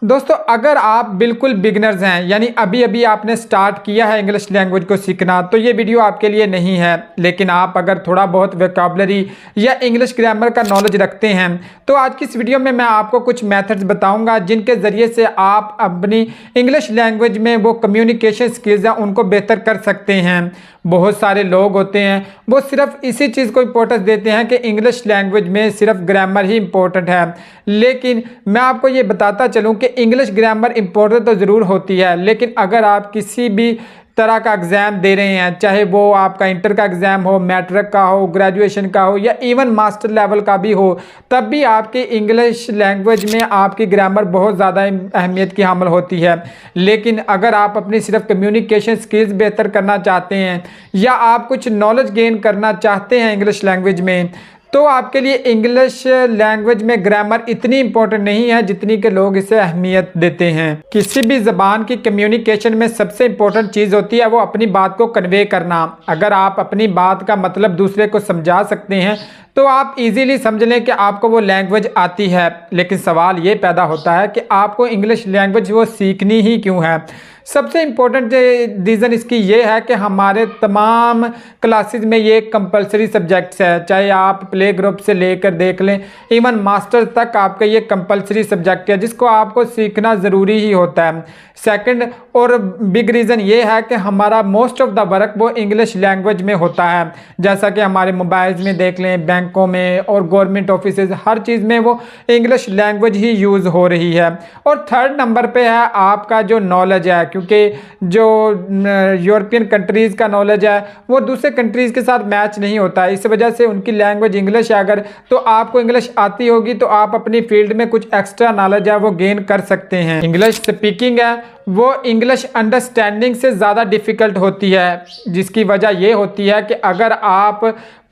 दोस्तों अगर आप बिल्कुल बिगनर्स हैं यानी अभी अभी आपने स्टार्ट किया है इंग्लिश लैंग्वेज को सीखना तो ये वीडियो आपके लिए नहीं है। लेकिन आप अगर थोड़ा बहुत वोकैबुलरी या इंग्लिश ग्रामर का नॉलेज रखते हैं तो आज की इस वीडियो में मैं आपको कुछ मेथड्स बताऊंगा जिनके ज़रिए से आप अपनी इंग्लिश लैंग्वेज में वो कम्युनिकेशन स्किल्स हैं उनको बेहतर कर सकते हैं। बहुत सारे लोग होते हैं वो सिर्फ इसी चीज़ को इम्पोर्टेंस देते हैं कि इंग्लिश लैंग्वेज में सिर्फ ग्रामर ही इम्पोर्टेंट है, लेकिन मैं आपको ये बताता चलूँ कि इंग्लिश ग्रामर इम्पोर्टेंट तो ज़रूर होती है, लेकिन अगर आप किसी भी तरह का एग्ज़ाम दे रहे हैं, चाहे वो आपका इंटर का एग्ज़ाम हो, मैट्रिक का हो, ग्रेजुएशन का हो या इवन मास्टर लेवल का भी हो, तब भी आपकी इंग्लिश लैंग्वेज में आपकी ग्रामर बहुत ज़्यादा अहमियत की हामिल होती है। लेकिन अगर आप अपनी सिर्फ कम्युनिकेशन स्किल्स बेहतर करना चाहते हैं या आप कुछ नॉलेज गेन करना चाहते हैं इंग्लिश लैंग्वेज में, तो आपके लिए इंग्लिश लैंग्वेज में ग्रामर इतनी इंपॉर्टेंट नहीं है जितनी के लोग इसे अहमियत देते हैं। किसी भी ज़बान की कम्युनिकेशन में सबसे इम्पोर्टेंट चीज़ होती है वो अपनी बात को कन्वे करना। अगर आप अपनी बात का मतलब दूसरे को समझा सकते हैं तो आप इजीली समझ लें कि आपको वो लैंग्वेज आती है। लेकिन सवाल ये पैदा होता है कि आपको इंग्लिश लैंग्वेज वो सीखनी ही क्यों है। सबसे इम्पोर्टेंट रीज़न इसकी ये है कि हमारे तमाम क्लासेस में ये कंपलसरी सब्जेक्ट्स है, चाहे आप प्ले ग्रुप से लेकर देख लें इवन मास्टर तक आपका ये कंपलसरी सब्जेक्ट है जिसको आपको सीखना ज़रूरी ही होता है। सेकंड और बिग रीज़न ये है कि हमारा मोस्ट ऑफ द वर्क वो इंग्लिश लैंग्वेज में होता है, जैसा कि हमारे मोबाइल्स में देख लें, बैंकों में और गवर्नमेंट ऑफिसेज, हर चीज़ में वो इंग्लिश लैंग्वेज ही यूज़ हो रही है। और थर्ड नंबर पे है आपका जो नॉलेज है, क्योंकि जो यूरोपियन कंट्रीज़ का नॉलेज है वो दूसरे कंट्रीज़ के साथ मैच नहीं होता है। इस वजह से उनकी लैंग्वेज इंग्लिश है, अगर तो आपको इंग्लिश आती होगी तो आप अपनी फील्ड में कुछ एक्स्ट्रा नॉलेज है वो गेन कर सकते हैं। इंग्लिश स्पीकिंग है वो इंग्लिश अंडरस्टैंडिंग से ज़्यादा डिफ़िकल्ट होती है, जिसकी वजह ये होती है कि अगर आप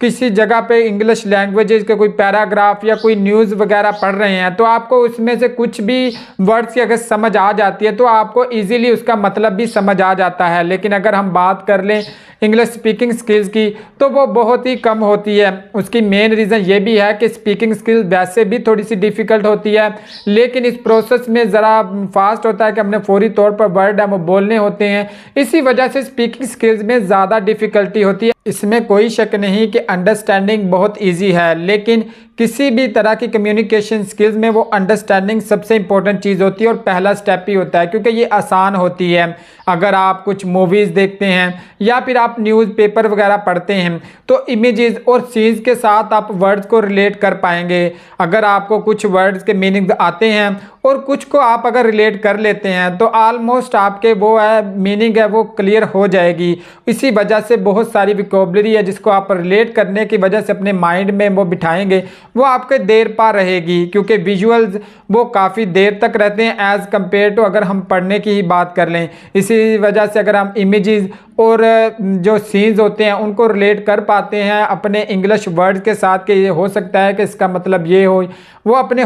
किसी जगह पे इंग्लिश लैंग्वेजेस के कोई पैराग्राफ या कोई न्यूज़ वगैरह पढ़ रहे हैं तो आपको उसमें से कुछ भी वर्ड्स की अगर समझ आ जाती है तो आपको इजीली उसका मतलब भी समझ आ जाता है। लेकिन अगर हम बात कर लें इंग्लिश स्पीकिंग स्किल्स की तो वो बहुत ही कम होती है। उसकी मेन रीज़न ये भी है कि स्पीकिंग स्किल्स वैसे भी थोड़ी सी डिफ़िकल्ट होती है, लेकिन इस प्रोसेस में ज़रा फास्ट होता है कि हमने फौरी तौर पर वर्ड है वो बोलने होते हैं। इसी वजह से स्पीकिंग स्किल्स में ज़्यादा डिफ़िकल्टी होती है। इसमें कोई शक नहीं कि अंडरस्टैंडिंग बहुत ईजी है, लेकिन किसी भी तरह की कम्युनिकेशन स्किल्स में वो अंडरस्टैंडिंग सबसे इंपॉर्टेंट चीज़ होती है और पहला स्टेप ही होता है, क्योंकि ये आसान होती है। अगर आप कुछ मूवीज़ देखते हैं या फिर आप न्यूज़पेपर वगैरह पढ़ते हैं तो इमेजेस और सीन्स के साथ आप वर्ड्स को रिलेट कर पाएंगे। अगर आपको कुछ वर्ड्स के मीनिंग आते हैं और कुछ को आप अगर रिलेट कर लेते हैं तो ऑलमोस्ट आपके वो है मीनिंग है वो क्लियर हो जाएगी। इसी वजह से बहुत सारी वोकैबुलरी है जिसको आप रिलेट करने की वजह से अपने माइंड में वो बिठाएंगे वो आपके देर पा रहेगी, क्योंकि विजुअल्स वो काफ़ी देर तक रहते हैं एज़ कम्पेयर टू अगर हम पढ़ने की ही बात कर लें। इसी वजह से अगर हम इमेजेस और जो सीन्स होते हैं उनको रिलेट कर पाते हैं अपने इंग्लिश वर्ड्स के साथ कि ये हो सकता है कि इसका मतलब ये हो, वो अपने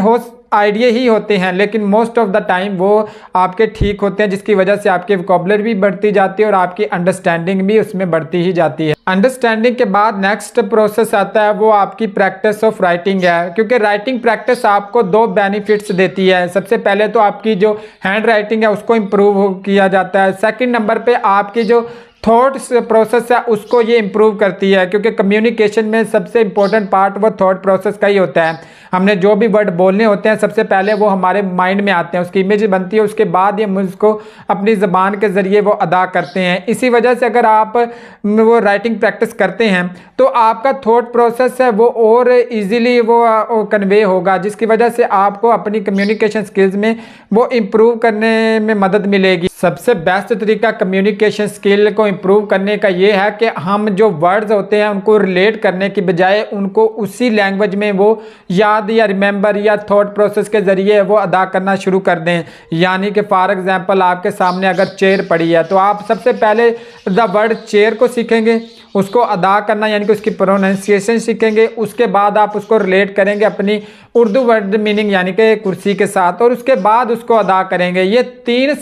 आइडिया ही होते हैं, लेकिन मोस्ट ऑफ द टाइम वो आपके ठीक होते हैं, जिसकी वजह से आपकी वोकैबुलरी भी बढ़ती जाती है और आपकी अंडरस्टैंडिंग भी उसमें बढ़ती ही जाती है। अंडरस्टैंडिंग के बाद नेक्स्ट प्रोसेस आता है वो आपकी प्रैक्टिस ऑफ राइटिंग है, क्योंकि राइटिंग प्रैक्टिस आपको दो बेनिफिट्स देती है। सबसे पहले तो आपकी जो हैंड राइटिंग है उसको इम्प्रूव किया जाता है। सेकेंड नंबर पर आपकी जो थॉट्स प्रोसेस है उसको ये इम्प्रूव करती है, क्योंकि कम्युनिकेशन में सबसे इम्पोर्टेंट पार्ट वो थॉट प्रोसेस का ही होता है। हमने जो भी वर्ड बोलने होते हैं सबसे पहले वो हमारे माइंड में आते हैं, उसकी इमेज बनती है, उसके बाद ये उसको अपनी ज़बान के ज़रिए वो अदा करते हैं। इसी वजह से अगर आप वो राइटिंग प्रैक्टिस करते हैं तो आपका थॉट प्रोसेस है वो और इजीली वो कन्वे होगा, जिसकी वजह से आपको अपनी कम्युनिकेशन स्किल्स में वो इम्प्रूव करने में मदद मिलेगी। सबसे बेस्ट तरीका कम्युनिकेशन स्किल को इम्प्रूव करने का ये है कि हम जो वर्ड्स होते हैं उनको रिलेट करने की बजाय उनको उसी लैंग्वेज में वो याद या रिमेंबर या थॉट प्रोसेस के ज़रिए वो अदा करना शुरू कर दें। यानी कि फॉर एग्जांपल आपके सामने अगर चेयर पड़ी है तो आप सबसे पहले द वर्ड चेयर को सीखेंगे, उसको अदा करना यानी कि उसकी प्रोनाउंसिएशन सीखेंगे, उसके बाद आप उसको रिलेट करेंगे अपनी उर्दू वर्ड मीनिंग यानी कि कुर्सी के साथ, और उसके बाद उसको अदा करेंगे। ये 3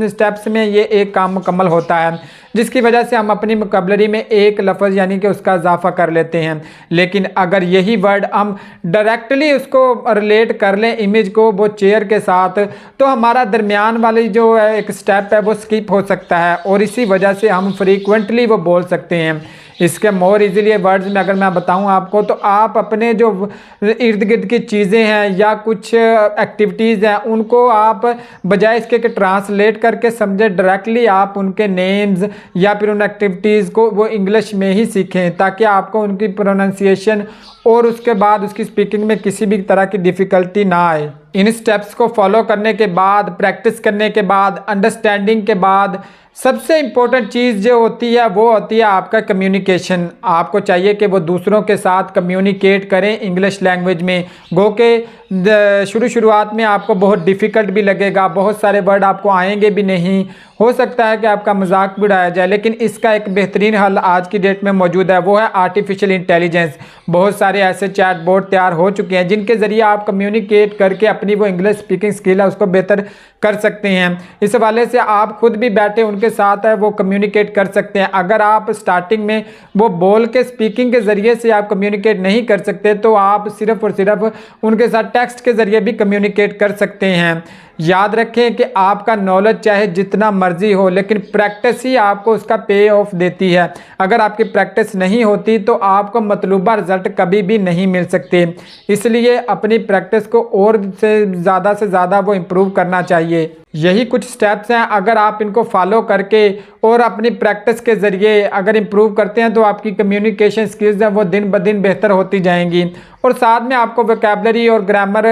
स्टेप्स में ये एक काम मुकम्मल होता है, जिसकी वजह से हम अपनी मुकबलरी में एक लफ्ज़ यानी कि उसका इजाफा कर लेते हैं। लेकिन अगर यही वर्ड हम डायरेक्टली उसको रिलेट कर लें इमेज को वो चेयर के साथ, तो हमारा दरमियान वाली जो एक स्टेप है वो स्किप हो सकता है, और इसी वजह से हम फ्रीक्वेंटली वो बोल सकते हैं। इसके मोर इजीली वर्ड्स में अगर मैं बताऊं आपको, तो आप अपने जो इर्द गिर्द की चीज़ें हैं या कुछ एक्टिविटीज़ हैं उनको आप बजाय इसके कि ट्रांसलेट करके समझे, डायरेक्टली आप उनके नेम्स या फिर उन एक्टिविटीज़ को वो इंग्लिश में ही सीखें, ताकि आपको उनकी प्रोनाउंसिएशन और उसके बाद उसकी स्पीकिंग में किसी भी तरह की डिफ़िकल्टी ना आए। इन स्टेप्स को फॉलो करने के बाद, प्रैक्टिस करने के बाद, अंडरस्टैंडिंग के बाद, सबसे इम्पोर्टेंट चीज़ जो होती है वो होती है आपका कम्युनिकेशन। आपको चाहिए कि वो दूसरों के साथ कम्युनिकेट करें इंग्लिश लैंग्वेज में। गो के शुरुआत में आपको बहुत डिफ़िकल्ट भी लगेगा, बहुत सारे वर्ड आपको आएंगे भी नहीं, हो सकता है कि आपका मजाक भी उड़ाया जाए, लेकिन इसका एक बेहतरीन हल आज की डेट में मौजूद है, वो है आर्टिफिशियल इंटेलिजेंस। बहुत सारे ऐसे चैट बोर्ड तैयार हो चुके हैं जिनके ज़रिए आप कम्युनिकेट करके अपनी वो इंग्लिश स्पीकिंग स्किल है उसको बेहतर कर सकते हैं। इस हवाले से आप खुद भी बैठे उनके साथ है वो कम्युनिकेट कर सकते हैं। अगर आप स्टार्टिंग में वो बोल के स्पीकिंग के ज़रिए से आप कम्युनिकेट नहीं कर सकते, तो आप सिर्फ़ और सिर्फ उनके साथ टेक्स्ट के ज़रिए भी कम्युनिकेट कर सकते हैं। याद रखें कि आपका नॉलेज चाहे जितना मर्जी हो, लेकिन प्रैक्टिस ही आपको उसका पे ऑफ देती है। अगर आपकी प्रैक्टिस नहीं होती तो आपको मतलूबा रिजल्ट कभी भी नहीं मिल सकते। इसलिए अपनी प्रैक्टिस को और से ज़्यादा वो इम्प्रूव करना चाहिए। यही कुछ स्टेप्स हैं, अगर आप इनको फॉलो करके और अपनी प्रैक्टिस के ज़रिए अगर इम्प्रूव करते हैं तो आपकी कम्युनिकेशन स्किल्स हैं वो दिन ब दिन बेहतर होती जाएंगी, और साथ में आपको वोकैबुलरी और ग्रामर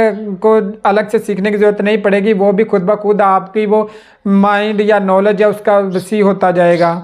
को अलग से सीखने की ज़रूरत नहीं पड़ेगी, वो भी खुद ब खुद आपकी वो माइंड या नॉलेज है उसका वसी होता जाएगा।